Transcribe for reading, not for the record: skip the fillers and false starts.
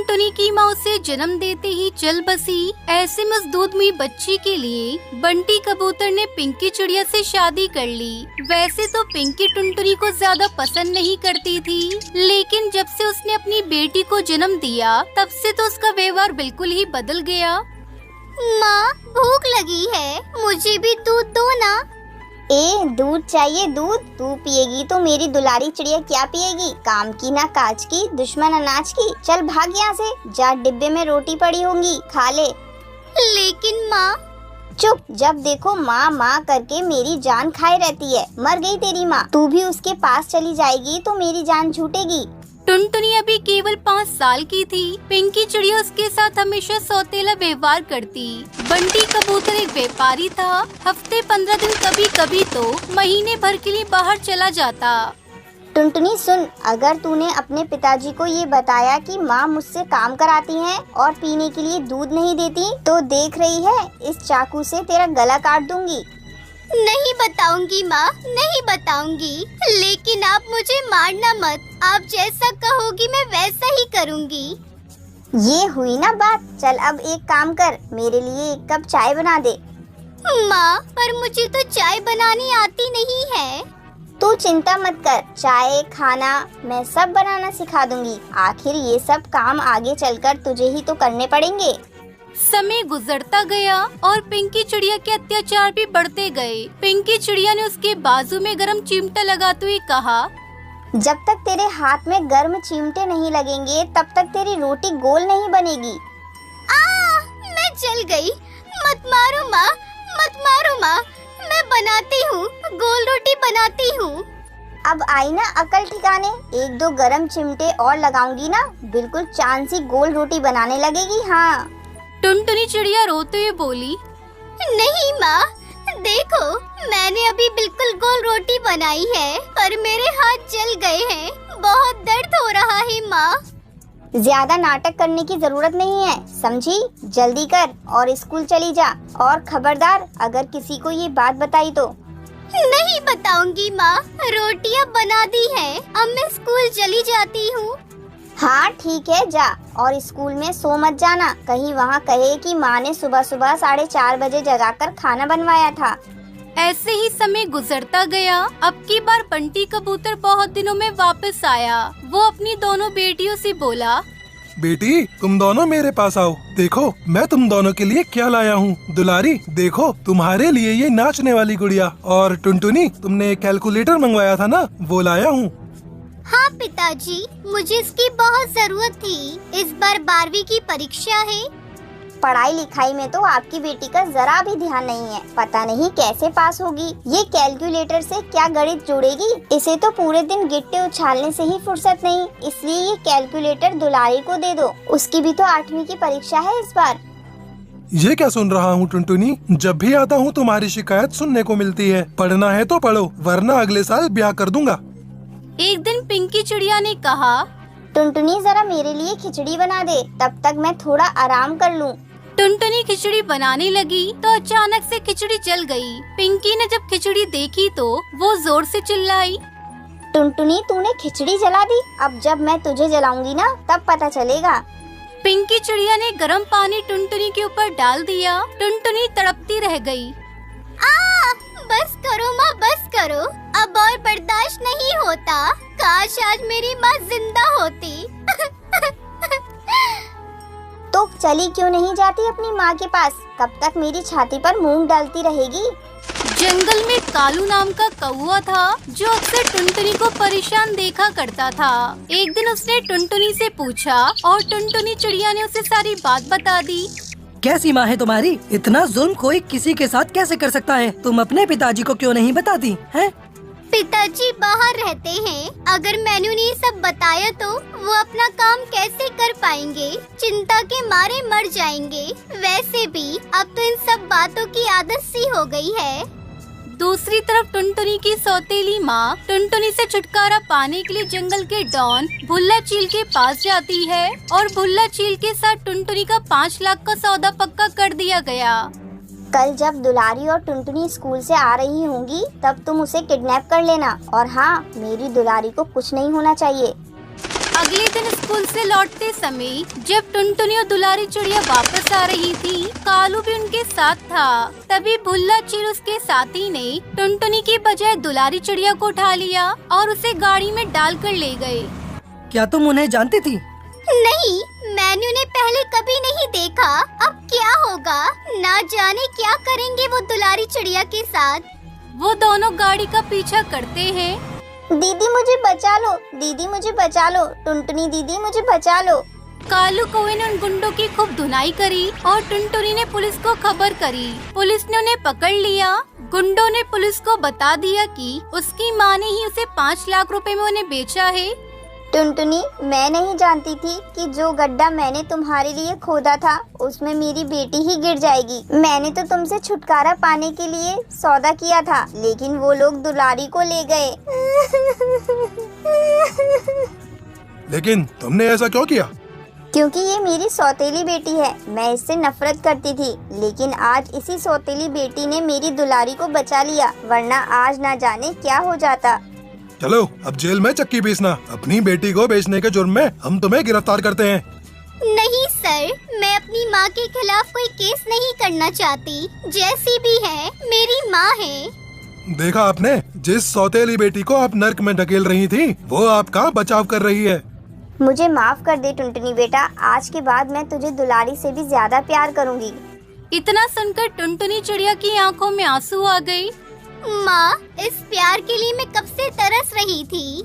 टुनटुनी की माँ उसे जन्म देते ही चल बसी। ऐसे में उस दूध में बच्ची के लिए बंटी कबूतर ने पिंकी चिड़िया से शादी कर ली। वैसे तो पिंकी टुनटुनी को ज्यादा पसंद नहीं करती थी, लेकिन जब से उसने अपनी बेटी को जन्म दिया तब से तो उसका व्यवहार बिल्कुल ही बदल गया। माँ, भूख लगी है, मुझे भी दूध दो ना। दूध चाहिए दूध? तू पिएगी तो मेरी दुलारी चिड़िया क्या पिएगी? काम की ना काज की, दुश्मन अनाज की। चल भाग यहाँ से, जा डिब्बे में रोटी पड़ी होंगी, खा ले। लेकिन माँ। चुप, जब देखो माँ माँ करके मेरी जान खाए रहती है। मर गई तेरी माँ, तू भी उसके पास चली जाएगी तो मेरी जान छूटेगी। टुनटुनी अभी केवल 5 साल की थी। पिंकी चिड़िया उसके साथ हमेशा सौतेला व्यवहार करती। बंटी कबूतर एक व्यापारी था। हफ्ते 15 दिन, कभी कभी तो महीने भर के लिए बाहर चला जाता। टुनटुनी सुन, अगर तूने अपने पिताजी को ये बताया कि माँ मुझसे काम कराती हैं और पीने के लिए दूध नहीं देती, तो देख रही है इस चाकू से तेरा गला काट दूंगी। नहीं बताऊंगी माँ, नहीं बताऊंगी, लेकिन आप मुझे मारना मत। आप जैसा कहोगी मैं वैसा ही करूंगी। ये हुई ना बात। चल अब एक काम कर, मेरे लिए 1 कप चाय बना दे। माँ, पर मुझे तो चाय बनानी आती नहीं है। तू चिंता मत कर, चाय खाना मैं सब बनाना सिखा दूंगी। आखिर ये सब काम आगे चलकर तुझे ही तो करने पड़ेंगे। समय गुजरता गया और पिंकी चिड़िया के अत्याचार भी बढ़ते गए। पिंकी चिड़िया ने उसके बाजू में गर्म चिमटा लगाते हुए कहा, जब तक तेरे हाथ में गर्म चिमटे नहीं लगेंगे तब तक तेरी रोटी गोल नहीं बनेगी। मैं जल गई। मत मारो माँ, मत मारो माँ, मैं बनाती हूँ, गोल रोटी बनाती हूँ। अब आई ना अकल ठिकाने। 1-2 गर्म चिमटे और लगाऊंगी ना, बिल्कुल चांद सी गोल रोटी बनाने लगेगी। हाँ। टुनटुनी चिड़िया रोते हुए बोली, नहीं माँ, देखो मैंने अभी बिल्कुल गोल रोटी बनाई है पर मेरे हाथ जल गए हैं। बहुत दर्द हो रहा है माँ। ज्यादा नाटक करने की जरूरत नहीं है, समझी? जल्दी कर और स्कूल चली जा। और खबरदार, अगर किसी को ये बात बताई तो। नहीं बताऊंगी माँ, रोटियाँ बना दी है, अब मैं स्कूल चली जाती हूँ। हाँ ठीक है, जा। और स्कूल में सो मत जाना, कहीं वहाँ कहे कि माँ ने सुबह सुबह 4:30 बजे जगाकर खाना बनवाया था। ऐसे ही समय गुजरता गया। अब की बार बंटी कबूतर बहुत दिनों में वापस आया। वो अपनी दोनों बेटियों से बोला, बेटी तुम दोनों मेरे पास आओ, देखो मैं तुम दोनों के लिए क्या लाया हूँ। दुलारी देखो, तुम्हारे लिए ये नाचने वाली गुड़िया, और टुनटुनी तुमने कैलकुलेटर मंगवाया था ना, वो लाया हूँ। हाँ पिताजी, मुझे इसकी बहुत जरूरत थी। इस बार 12वीं की परीक्षा है। पढ़ाई लिखाई में तो आपकी बेटी का जरा भी ध्यान नहीं है। पता नहीं कैसे पास होगी। ये कैलकुलेटर से क्या गणित जोड़ेगी? इसे तो पूरे दिन गिट्टे उछालने से ही फुर्सत नहीं। इसलिए ये कैलकुलेटर दुलारी को दे दो। उसकी भी तो 8वीं की परीक्षा है इस बार। ये क्या सुन रहा हूँ टुनटुनी? जब भी आता हूँ तुम्हारी शिकायत सुनने को मिलती है। पढ़ना है तो पढ़ो, वरना अगले साल ब्याह कर दूंगा। एक दिन पिंकी चिड़िया ने कहा, टुनटुनी जरा मेरे लिए खिचड़ी बना दे, तब तक मैं थोड़ा आराम कर लूं। टुनटुनी खिचड़ी बनाने लगी तो अचानक से खिचड़ी जल गई। पिंकी ने जब खिचड़ी देखी तो वो जोर से चिल्लाई, टुनटुनी तूने खिचड़ी जला दी। अब जब मैं तुझे जलाऊंगी ना तब पता चलेगा। पिंकी चिड़िया ने गर्म पानी टुनटुनी के ऊपर डाल दिया। टुनटुनी तड़पती रह गई। बस करो माँ, बस करो, अब और बर्दाश्त नहीं होता। काश आज मेरी माँ जिंदा होती। तो चली क्यों नहीं जाती अपनी माँ के पास? कब तक मेरी छाती पर मूंग डालती रहेगी? जंगल में कालू नाम का कौवा था जो अक्सर टुनटुनी को परेशान देखा करता था। एक दिन उसने टुनटुनी से पूछा और टुनटुनी चिड़िया ने उसे सारी बात बता दी। कैसी माँ है तुम्हारी? इतना जुल्म कोई किसी के साथ कैसे कर सकता है? तुम अपने पिताजी को क्यों नहीं बताती हैं? पिताजी बाहर रहते हैं। अगर मैंने उन्हें सब बताया तो वो अपना काम कैसे कर पाएंगे? चिंता के मारे मर जाएंगे। वैसे भी अब तो इन सब बातों की आदत सी हो गई है। दूसरी तरफ टुनटुनी की सौतेली माँ टुनटुनी से छुटकारा पाने के लिए जंगल के डॉन भुल्ला चील के पास जाती है और भुल्ला चील के साथ टुनटुनी का 5 लाख का सौदा पक्का कर दिया गया। कल जब दुलारी और टुनटुनी स्कूल से आ रही होंगी तब तुम उसे किडनैप कर लेना। और हाँ, मेरी दुलारी को कुछ नहीं होना चाहिए। अगले दिन स्कूल से लौटते समय जब टुनटुनी और दुलारी चिड़िया वापस आ रही थी, कालू भी उनके साथ था। तभी भुल्ला चिर उसके साथी ने टुनटुनी की बजाय दुलारी चिड़िया को उठा लिया और उसे गाड़ी में डालकर ले गए। क्या तुम उन्हें जानती थी? नहीं, मैंने उन्हें पहले कभी नहीं देखा। अब क्या होगा, ना जाने क्या करेंगे वो दुलारी चिड़िया के साथ। वो दोनों गाड़ी का पीछा करते हैं। दीदी मुझे बचा लो, दीदी मुझे बचा लो, टुनटुनी दीदी मुझे बचा लो। कालू कौवे ने उन गुंडों की खूब धुनाई करी और टुनटुनी ने पुलिस को खबर करी। पुलिस ने उन्हें पकड़ लिया। गुंडों ने पुलिस को बता दिया कि उसकी माँ ने ही उसे 5 लाख रुपए में उन्हें बेचा है। टुनटुनी, मैं नहीं जानती थी कि जो गड्ढा मैंने तुम्हारे लिए खोदा था उसमें मेरी बेटी ही गिर जाएगी। मैंने तो तुमसे छुटकारा पाने के लिए सौदा किया था, लेकिन वो लोग दुलारी को ले गए। लेकिन तुमने ऐसा क्यों किया? क्योंकि ये मेरी सौतेली बेटी है। मैं इससे नफरत करती थी, लेकिन आज इसी सौतेली बेटी ने मेरी दुलारी को बचा लिया, वरना आज ना जाने क्या हो जाता। चलो अब जेल में चक्की पीसना। अपनी बेटी को बेचने के जुर्म में हम तुम्हें गिरफ्तार करते हैं। नहीं सर, मैं अपनी माँ के खिलाफ कोई केस नहीं करना चाहती। जैसी भी है मेरी माँ है। देखा आपने, जिस सौतेली बेटी को आप नर्क में ढकेल रही थी, वो आपका बचाव कर रही है। मुझे माफ कर दे टुनटुनी बेटा, आज के बाद मैं तुझे दुलारी से भी ज्यादा प्यार करूँगी। इतना सुनकर टुनटुनी चिड़िया की आंखों में आंसू आ गई। माँ, इस प्यार के लिए मैं कब से तरस रही थी।